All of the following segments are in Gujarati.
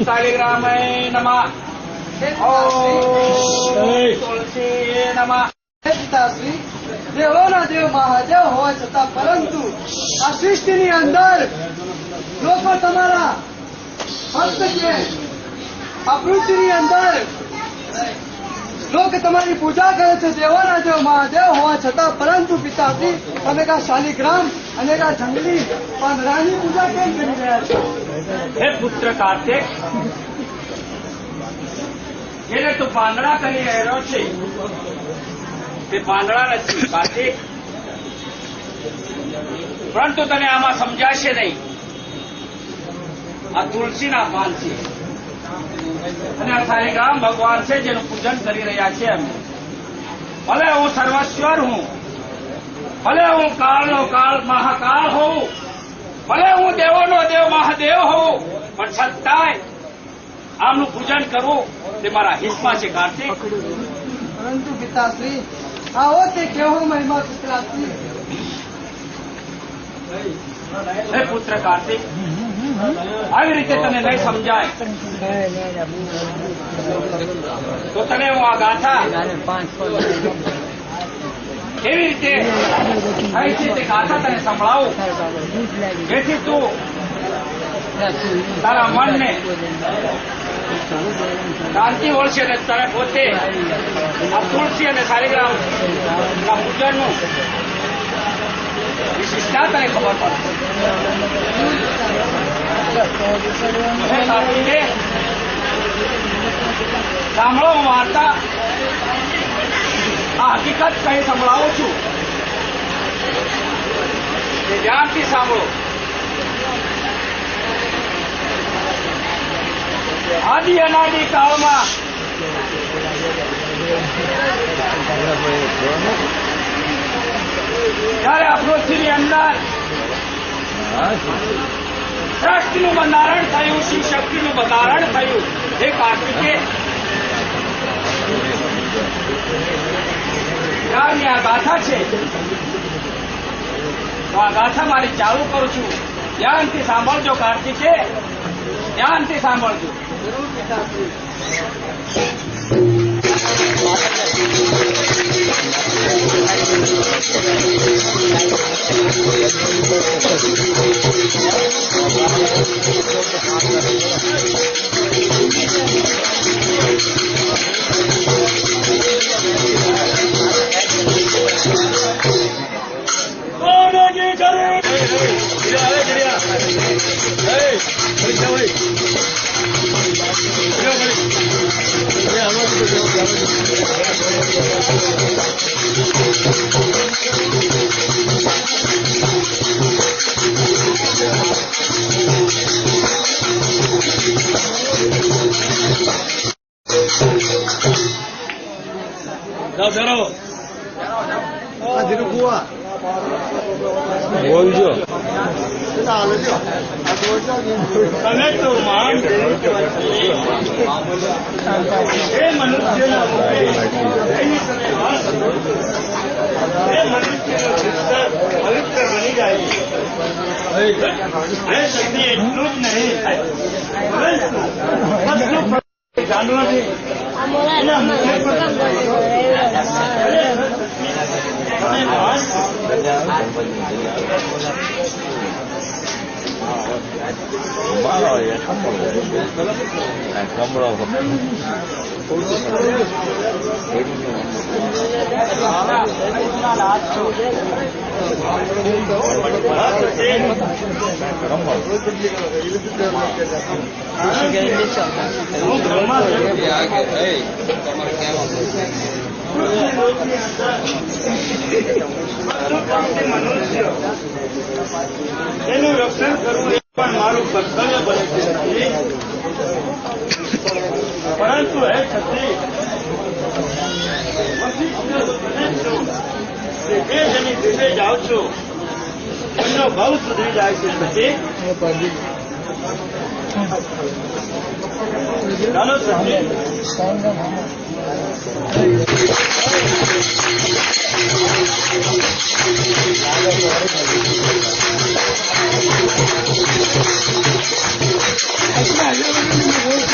શાલિગ્રામય નમઃ. ઓમ તુલસી નમઃ. પિતાશ્રી, દેવોના દેવ મહાદેવ હોવા છતાં પરંતુ આ સૃષ્ટિની અંદર લોકો તમારા ભક્ત છે. આ પૃથ્વીની અંદર લોકો તમારી પૂજા કરે છે દેવોના દેવ મહાદેવ હોવા છતાં પરંતુ પિતાશ્રી તમે કા શાલિગ્રામ અને કા જંગલી પાંદડાની પૂજા કેમ કરી રહ્યા છો? હે પુત્ર કાર્તિક, જેને તું પાંદડા કરી રહ્યો છે તે પાંદડા નથી કાર્તિક, પરંતુ તને આમાં સમજાશે નહીં. આ તુલસીના પાન છે અને આ શાલિગ્રામ ભગવાન છે જેનું પૂજન કરી રહ્યા છે અમે. ભલે હું સર્વસ્વર હું, ભલે હું કાળનો કાળ મહાકાળ હોઉં, ભલે હું દેવોનો દેવ મહાદેવ હોઉં, પણ છતાંય આમનું પૂજન કરવું તે મારા હિતમાં છે કાર્તિક. પરંતુ પિતાશ્રી આવો તે કેવો મહિમા પિતાશ્રી. હે પુત્ર કાર્તિક, આવી રીતે તને નહીં સમજાય તો તને હું આ ગાથા કેવી રીતે થાય છે તે ગાથા તને સંભળાવું, જેથી તું તારા મનને શાંતિ મળશે અને તને પોતે આ તુલસી અને શાલિગ્રામના પૂજનનું વિશિષ્ટતા તને ખબર પડે. સાંભળો, હું વાર્તા આ હકીકત કહી સંભળાવું છું, ધ્યાનથી સાંભળો. આદિ અનાદિ કાળમાં જયારે આ પૃથ્વીની અંદર સૃષ્ટિનું બંધારણ થયું, શિવ શક્તિનું બંધારણ થયું, એ કાર્તિકે ત્યારની આ ગાથા છે. તો આ ગાથા મારી ચાલુ કરું છું, ધ્યાનથી સાંભળજો કાર્તિકે, ધ્યાનથી સાંભળજો. બોલજો. તમે તો માન એ મનુષ્યનો પવિત્ર બની જાય છે. શક્તિ એટલું જ નહીં, જાનવરની Malo ya, cámara. એનું રક્ષણ કરવું એ પણ મારું કર્તવ્ય બને છે. પરંતુ હે છત્રી, જે જેની દિશે જાઓ છો એમનો ભાવ સુધરી જાય છે. છત્રી ચાલો છત્રી. Ay,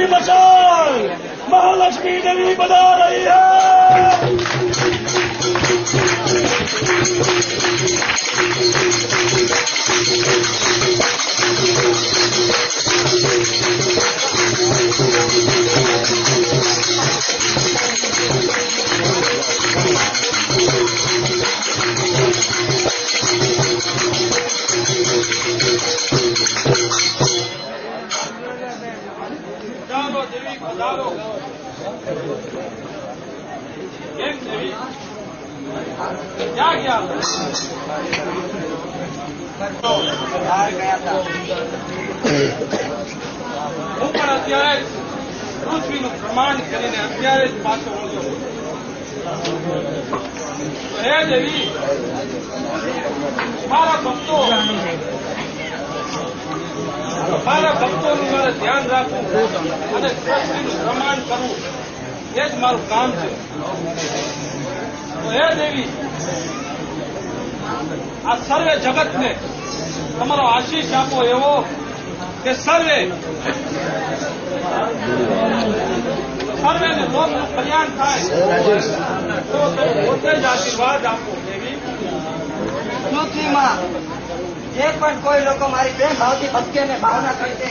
की मशाल महालक्ष्मी देवी बना रही है। क्या किया હું પણ અત્યારે પૃથ્વીનું પ્રમાણ કરીને અત્યારે જ પાછો મળ્યો. હે દેવી, મારા ભક્તોનું મારે ધ્યાન રાખવું અને પૃથ્વીનું પ્રમાણ કરવું એ જ મારું કામ છે. હે દેવી, આ સર્વે જગતને તમારો આશીષ આપો એવો કે સર્વેને લોકનું કલ્યાણ થાય તો પોતે જ આશીર્વાદ આપો દેવી. પૃથ્વીમાં જે પણ કોઈ લોકો મારી પ્રેમ ભાવથી ભક્તિ અને ભાવના કરી છે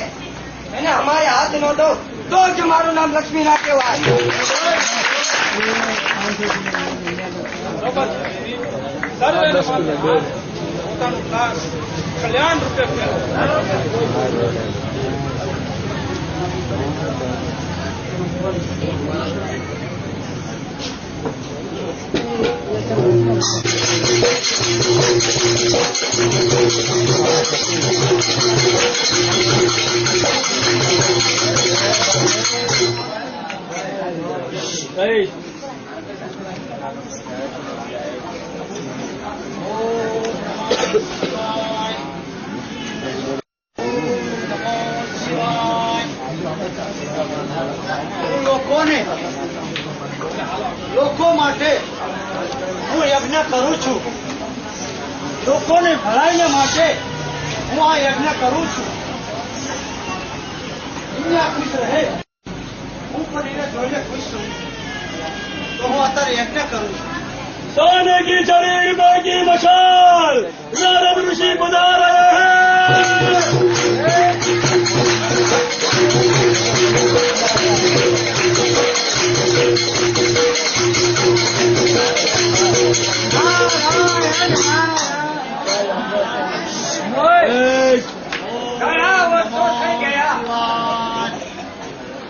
એને અમારે હાથ નો દો તો જ મારું નામ લક્ષ્મી ના કહેવાય. બરોબર છે દેવી. સર્વેને પોતાનું કલ્યાણ રૂપે કરો. Hey. લોકો માટે હું યજ્ઞ કરું છું. લોકોને ભલાઈને માટે હું આ યજ્ઞ કરું છું. દુનિયા ખુશ રહે, હું પણ એને જોઈને ખુશ છું, તો હું અત્યારે યજ્ઞ કરું છું. सोने की चढ़ी हृदय की मशाल नारद ऋषि बना रहे ઘણા વર્ષો થઈ ગયા,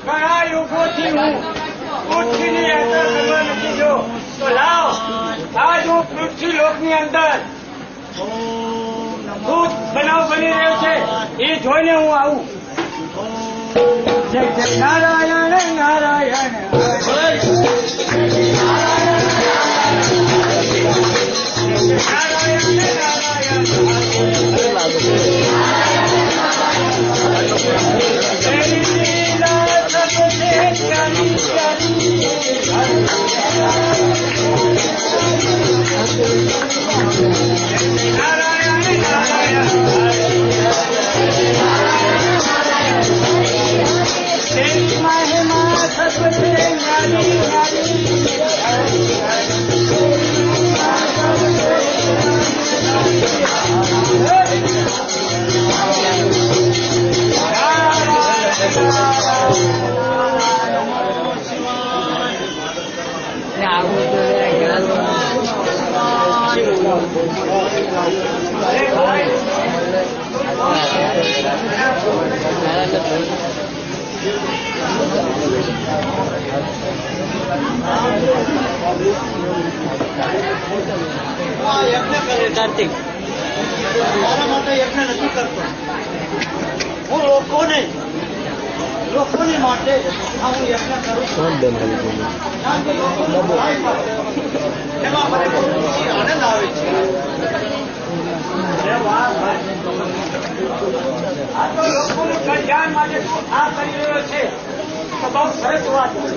ઘણા યુગોથી હું પૃથ્વીની અંદર કરવા નથી જો. તો લાવ આજ હું પૃથ્વી લોકની અંદર શું બનાવ બની રહ્યો છે એ જોઈને હું આવું. જય જય નારાયણ નારાયણ કાર્તિક મારા માટે યજ્ઞ નથી કરતો. હું લોકોને માટે હું યજ્ઞ કરું છું. એમાં મને બહુ આનંદ આવે છે. આ તો લોકોનું કલ્યાણ માટે આ કરી રહ્યો છે તો બહુ સરસ વાત છે.